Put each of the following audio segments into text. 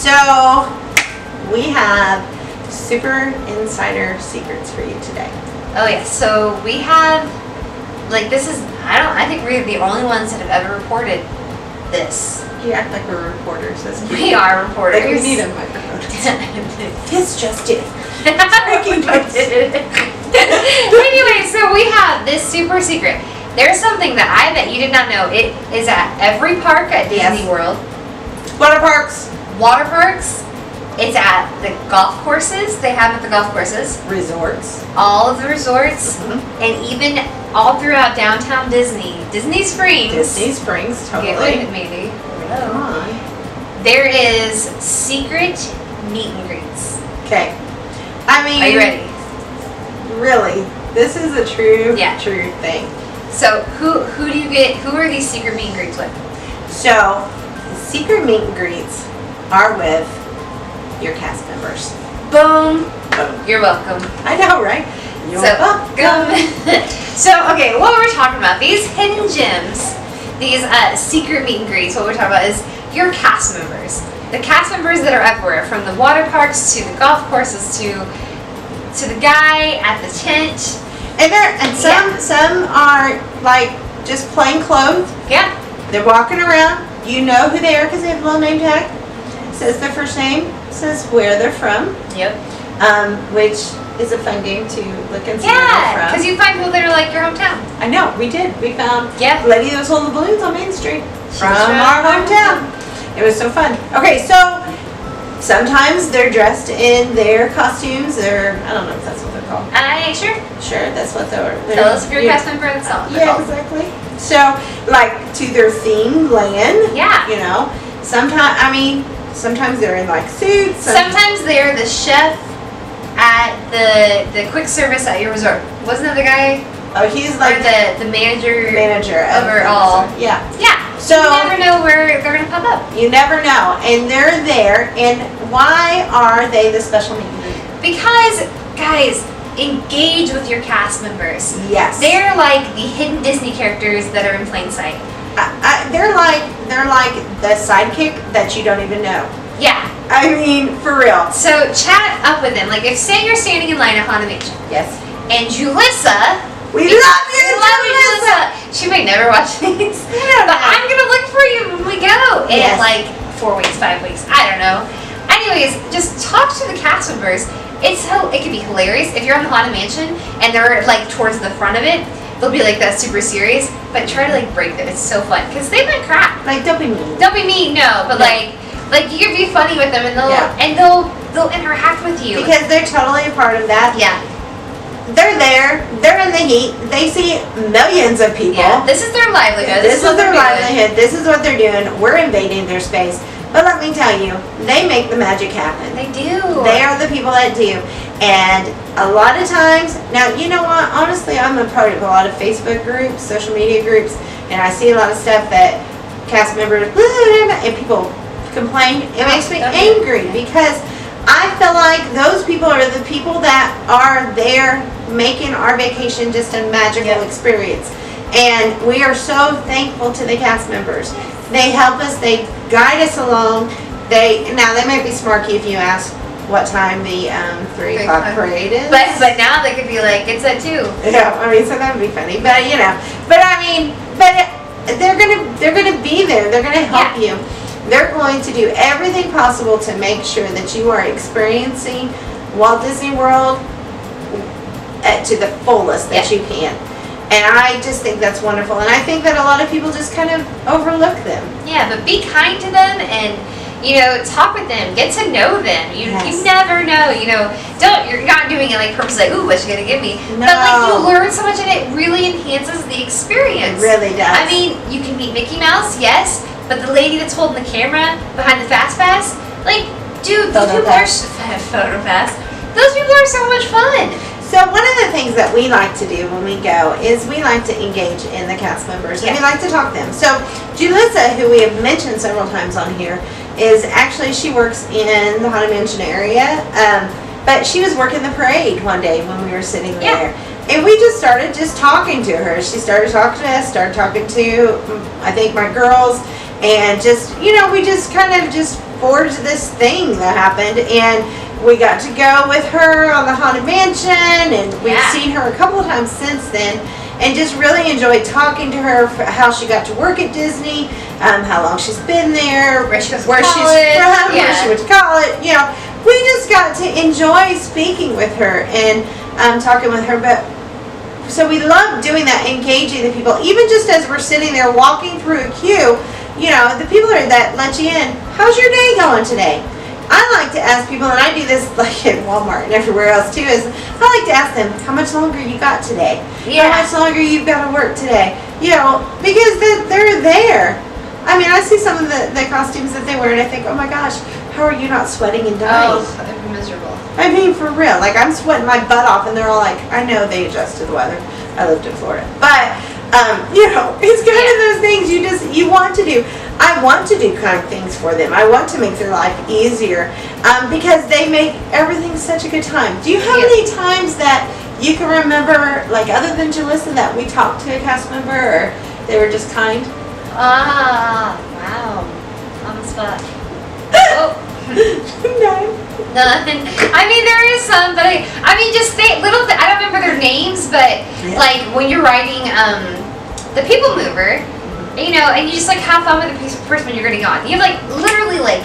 So we have super insider secrets for you today. Oh yeah, so we have, like, this is, I think we're the only ones that have ever reported this. You act like we're reporters. That's cute. We are reporters. Like we need a microphone. This just did. Breaking news. Anyway, so we have this super secret. There's something that I bet you did not know. It is at every park at Disney World. Water parks. Water parks. It's at the golf courses. They have it at the golf courses. Resorts. All of the resorts. And even all throughout downtown Disney. Disney Springs. Disney Springs, totally. Gateway, maybe. Come on. There is secret meet and greets. Okay. I mean. Are you ready? Really. This is a true thing. So who do you get? Who are these secret meet and greets with? So, secret meet and greets are with your cast members. Boom. You're welcome. I know, right? You're welcome. So, okay, what we're talking about, these hidden gems, these secret meet and greets, what we're talking about is your cast members. The cast members that are everywhere, from the water parks to the golf courses to the guy at the tent. And some are like just plain clothes. Yeah. They're walking around. You know who they are because they have a little name tag. Says their first name. Says where they're from. Yep. Which is a fun game to look and see where they're Yeah, from. because you find people that are like your hometown. I know, we did. We found a lady that was holding the balloons on Main Street from from our hometown. It was so fun. Okay, so sometimes they're dressed in their costumes. I don't know if that's what they're called. Sure, that's what they're. Tell us if you're a cast member, that's all. Yeah, exactly. So, like, to their themed land. Yeah. You know, sometimes they're in, like, suits. Sometimes they're the chef at the quick service at your resort. Wasn't that the guy? Oh, he's like the manager. Overall. Yeah. Yeah. So you never know where they're going to pop up. You never know. And they're there. And why are they the special meet and greet? Because, guys, engage with your cast members. Yes. They're like the hidden Disney characters that are in plain sight. They're like the sidekick that you don't even know. Yeah. I mean, for real. So chat up with them. Like, if say you're standing in line at Haunted Mansion. Yes. And Julissa. We love you, Julissa. She may never watch these. But I'm going to look for you when we go. In like 4 weeks, 5 weeks. I don't know. Anyways, just talk to the cast members. It can be hilarious if you're on the Haunted Mansion and they're like towards the front of it. They'll be like that super serious, but try to like break them. It's so fun because they might crack. Like, don't be mean. Don't be mean, no. But like you can be funny with them and they'll interact with you because they're totally a part of that. Yeah. They're there. They're in the heat. They see millions of people. Yeah. This is their livelihood. This is their livelihood. This is what they're doing. We're invading their space. But let me tell you, they make the magic happen. They do. They are the people that do. And a lot of times, now, you know what? Honestly, I'm a part of a lot of Facebook groups, social media groups, and I see a lot of stuff that cast members, and people complain. It makes me angry because I feel like those people are the people that are there making our vacation just a magical experience. And we are so thankful to the cast members. They help us. They guide us along. They might be smarky if you ask what time the 3 o'clock parade is. But now they could be like, it's at 2. Yeah, I mean, so that would be funny. But they're gonna be there. They're gonna help you. They're going to do everything possible to make sure that you are experiencing Walt Disney World to the fullest that you can. And I just think that's wonderful. And I think that a lot of people just kind of overlook them. Yeah, but be kind to them and, talk with them. Get to know them. You never know, you're not doing it like purposely, like, ooh, what's she going to give me? No. But like you learn so much and it really enhances the experience. It really does. I mean, you can meet Mickey Mouse, yes, but the lady that's holding the camera behind the Fast Pass, like, dude, those people are Photo Pass. Those people are so much fun. So one of the things that we like to do when we go is we like to engage in the cast members and we like to talk to them. So Julissa, who we have mentioned several times on here, is actually, she works in the Haunted Mansion area, but she was working the parade one day when we were sitting there. And we just started talking to her. She started talking to us, started talking to, I think, my girls, and we just kind of forward to this thing that happened, and we got to go with her on the Haunted Mansion, and we've seen her a couple of times since then, and just really enjoyed talking to her, how she got to work at Disney, how long she's been there, where she's from, where she went to college. You know, we just got to enjoy speaking with her and talking with her. But so we love doing that, engaging the people, even just as we're sitting there walking through a queue. You know, the people that let you in, how's your day going today? I like to ask people, and I do this like in Walmart and everywhere else too, is I like to ask them, how much longer you got today? How much longer you've got to work today? You know, because they're there. I mean, I see some of the costumes that they wear, and I think, oh my gosh, how are you not sweating and dying? Oh, they're miserable. I mean, for real. Like, I'm sweating my butt off, and they're all like, I know they adjust to the weather. I lived in Florida. But, you know, it's kind of those things you want to do. I want to do kind of things for them. I want to make their life easier because they make everything such a good time. Do you have any times that you can remember, like, other than Jalissa, that we talked to a cast member or they were just kind? Wow. On the spot. Oh. None. I mean, there is some, but I mean, just I don't remember their names, but like when you're writing the People Mover, you know, and you just like have fun with the person when you're getting on. You have like literally like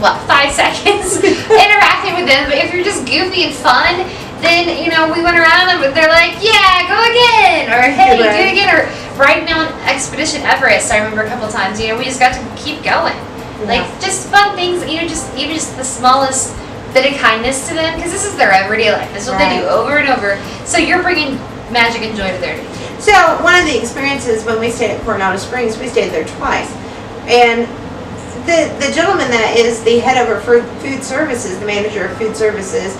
5 seconds interacting with them, but if you're just goofy and fun, then you know we went around and they're like, yeah, go again, or hey, do it again, or riding on Expedition Everest. I remember a couple of times. You know, we just got to keep going. Like, just fun things, you know, even just the smallest bit of kindness to them, because this is their everyday life. This is what they do over and over. So you're bringing magic and joy to their day. So one of the experiences when we stayed at Coronado Springs, we stayed there twice. And the gentleman that is the head of our food services, the manager of food services,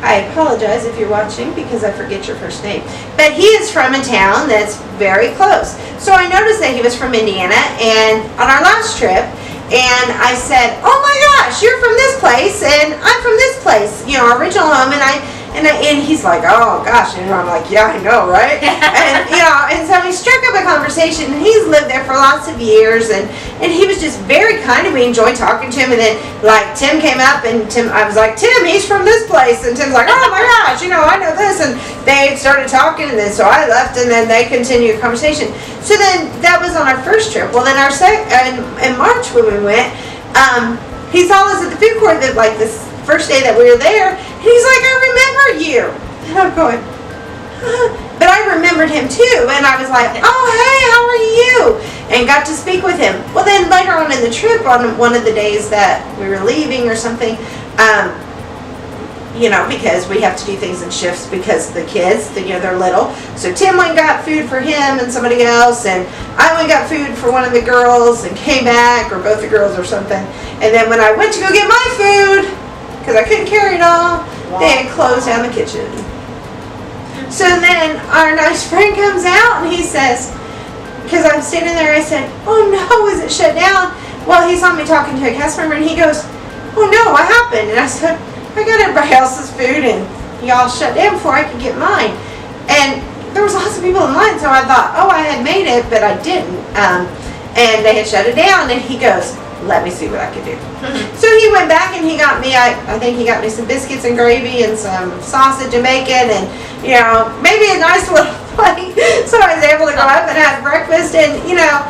I apologize if you're watching because I forget your first name. But he is from a town that's very close. So I noticed that he was from Indiana, and on our last trip, and I said, oh my gosh, you're from this place, and I'm from this place, you know, our original home, and he's like, oh gosh, and I'm like, yeah, I know, right? And, you know, and so we struck up a conversation, and he's lived there for lots of years, and he was just very kind to me, enjoyed talking to him, and then, like, Tim came up, and I was like, Tim, he's from this place, and Tim's like, oh my gosh, you know, I know this, and they started talking, and then so I left, and then they continued a conversation. So then, that was on our first trip. Well, then in March when we went, he saw us at the food court like this first day that we were there, and he's like, I remember you. And I'm going, but I remembered him too, and I was like, oh hey, how are you? And got to speak with him. Well, then later on in the trip, on one of the days that we were leaving or something, you know, because we have to do things in shifts because the kids, you know, they're little. So Tim went and got food for him and somebody else, and I went and got food for one of the girls and came back, or both the girls or something. And then when I went to go get my food, because I couldn't carry it all, they had closed down the kitchen. So then our nice friend comes out and he says, because I'm standing there, I said, oh no, is it shut down? Well, he saw me talking to a cast member and he goes, oh no, what happened? And I said, I got everybody else's food and y'all shut down before I could get mine. And there was lots of people in line, so I thought, oh, I had made it, but I didn't. And they had shut it down, and he goes, let me see what I could do. So he went back and he got me, I think he got me some biscuits and gravy and some sausage and bacon and, you know, maybe a nice little plate. So I was able to go up and have breakfast, and, you know,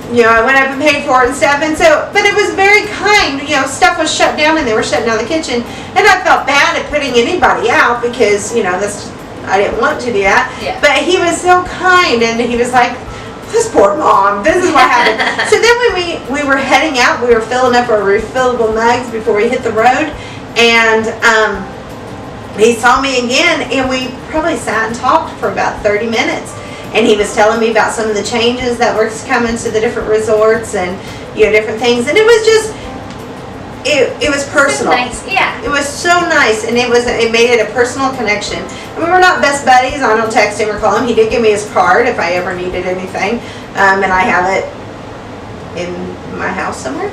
I went up and paid for it and stuff. And so, but it was very kind. You know, stuff was shut down and they were shutting down the kitchen. And I felt bad at putting anybody out because, you know, I didn't want to do that. Yeah. But he was so kind, and he was like, this poor mom, this is what happened. So then when we were heading out, we were filling up our refillable mugs before we hit the road, and he saw me again, and we probably sat and talked for about 30 minutes. And he was telling me about some of the changes that were coming to the different resorts and, you know, different things. And it was just, it was personal. Nice, yeah. It was so nice, and it made it a personal connection. I mean, we're not best buddies. I don't text him or call him. He did give me his card if I ever needed anything, and I have it in my house somewhere,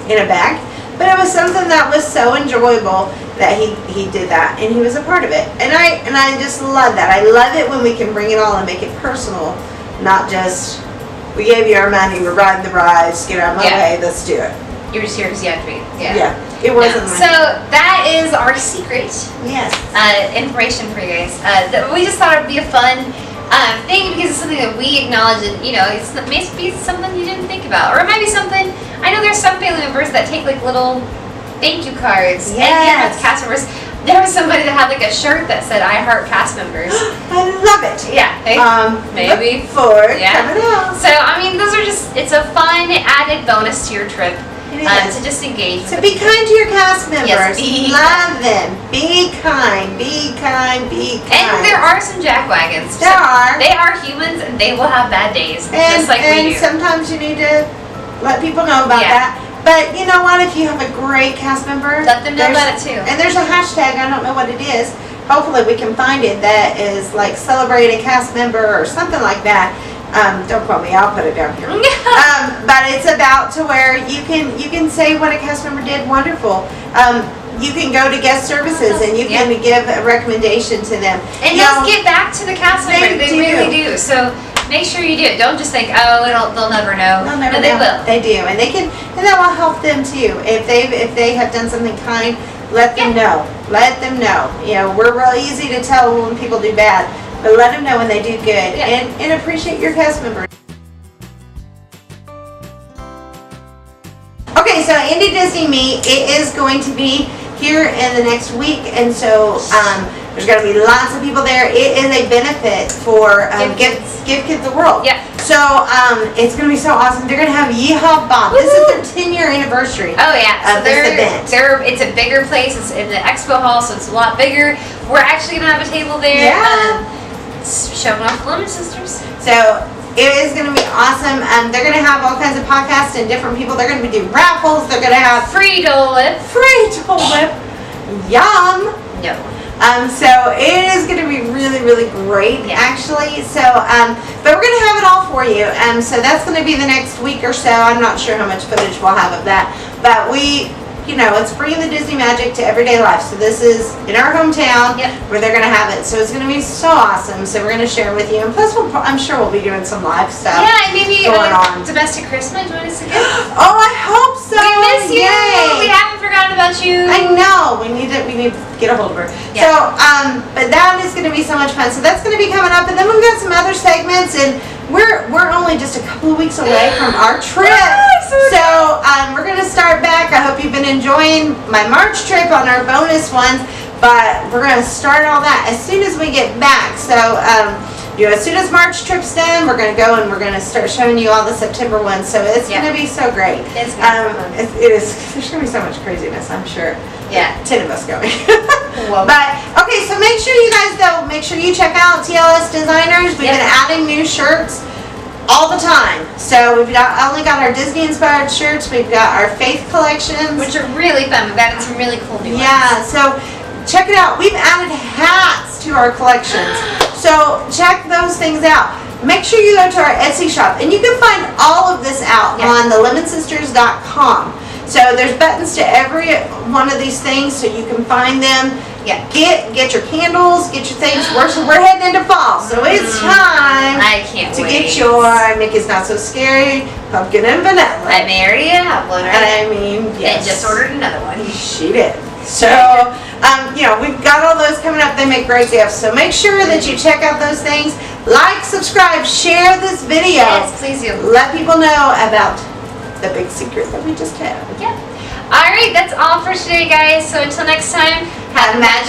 in a bag. But it was something that was so enjoyable that he did that, and he was a part of it. And I just love that. I love it when we can bring it all and make it personal, not just, we gave you our money, we're riding the rides, get out of my way, let's do it. you're just here because you have to be. Yeah. It wasn't. So that is our secret. Yes. Information for you guys. That we just thought it'd be a fun thing because it's something that we acknowledge, and it may be something you didn't think about, or it might be something. I know there's some family members that take like little thank you cards and give them to cast members. There was somebody that had like a shirt that said "I heart cast members." I love it. Yeah. Maybe. Look forward coming out. So I mean, those are it's a fun added bonus to your trip. To just engage. So be kind to your cast members. Yes, love them. Be kind. Be kind. Be kind. And there are some jackwagons. There are. They are humans, and they will have bad days, and, just like we do. And sometimes you need to let people know about that. But you know what? If you have a great cast member, let them know about it too. And there's a hashtag. I don't know what it is. Hopefully, we can find it. That is like celebrate a cast member or something like that. Don't quote me, I'll put it down here. But it's about to where you can say what a cast member did wonderful. You can go to guest services and you can give a recommendation to them. And they'll get back to the cast member. They really do. So make sure you do it. Don't just think, oh, they'll never know. They'll never know. They will. They do, and that will help them too. If they have done something kind, let them know. Let them know. We're real easy to tell when people do bad. But let them know when they do good, and appreciate your cast members. Okay, so Indie Disney Meet, it is going to be here in the next week, and so there's going to be lots of people there. It is a benefit for Give Kids the World. Yeah. So it's going to be so awesome. They're going to have Yeehaw Bomb. This is their 10-year anniversary. Oh yeah. Of this event. It's a bigger place. It's in the expo hall, so it's a lot bigger. We're actually going to have a table there. Yeah. Showing off the Lemon Sisters. So it is going to be awesome. They're going to have all kinds of podcasts and different people. They're going to be doing raffles. They're going to have free Dole Whip. Free Dole Whip. Yum. No. So it is going to be really, really great, actually. So, but we're going to have it all for you. So that's going to be the next week or so. I'm not sure how much footage we'll have of that, but it's bringing the Disney magic to everyday life. So this is in our hometown where they're going to have it. So it's going to be so awesome. So we're going to share it with you. And plus, I'm sure we'll be doing some live stuff. Yeah, maybe going on. Domestic Christmas. Join us again. Oh, I hope so. We miss you. Yay. We haven't forgotten about you. I know. We need to get a hold of her. Yeah. So, but that is going to be so much fun. So that's going to be coming up. And then we've got some other segments, and we're only just a couple of weeks away from our trip. So we're going to start back. I hope you've been enjoying my March trip on our bonus ones, but we're going to start all that as soon as we get back. So as soon as March trip's done, we're going to go and we're going to start showing you all the September ones. So it's going to be so great. It's going to be it is. There's going to be so much craziness, I'm sure. Yeah. 10 of us going. But okay, so make sure you check out TLS Designers. We've been adding new shirts all the time. So we've only got our Disney inspired shirts. We've got our Faith collections, which are really fun. We've added some really cool new ones. Yeah. So check it out. We've added hats to our collections. So check those things out. Make sure you go to our Etsy shop, and you can find all of this out on thelemonSisters.com. So there's buttons to every one of these things, so you can find them. Yeah. Get your candles, get your things. We're heading into fall, so it's time. I can't to wait. get your Mickey's Not So Scary pumpkin and vanilla. I already have one. Right? I mean, yes. And just ordered another one. She did. So, we've got all those coming up. They make great gifts. So make sure that you check out those things. Like, subscribe, share this video. Yes, please do. Let people know about the big secret that we just had. Yeah. All right, that's all for today, guys. So until next time, have a magic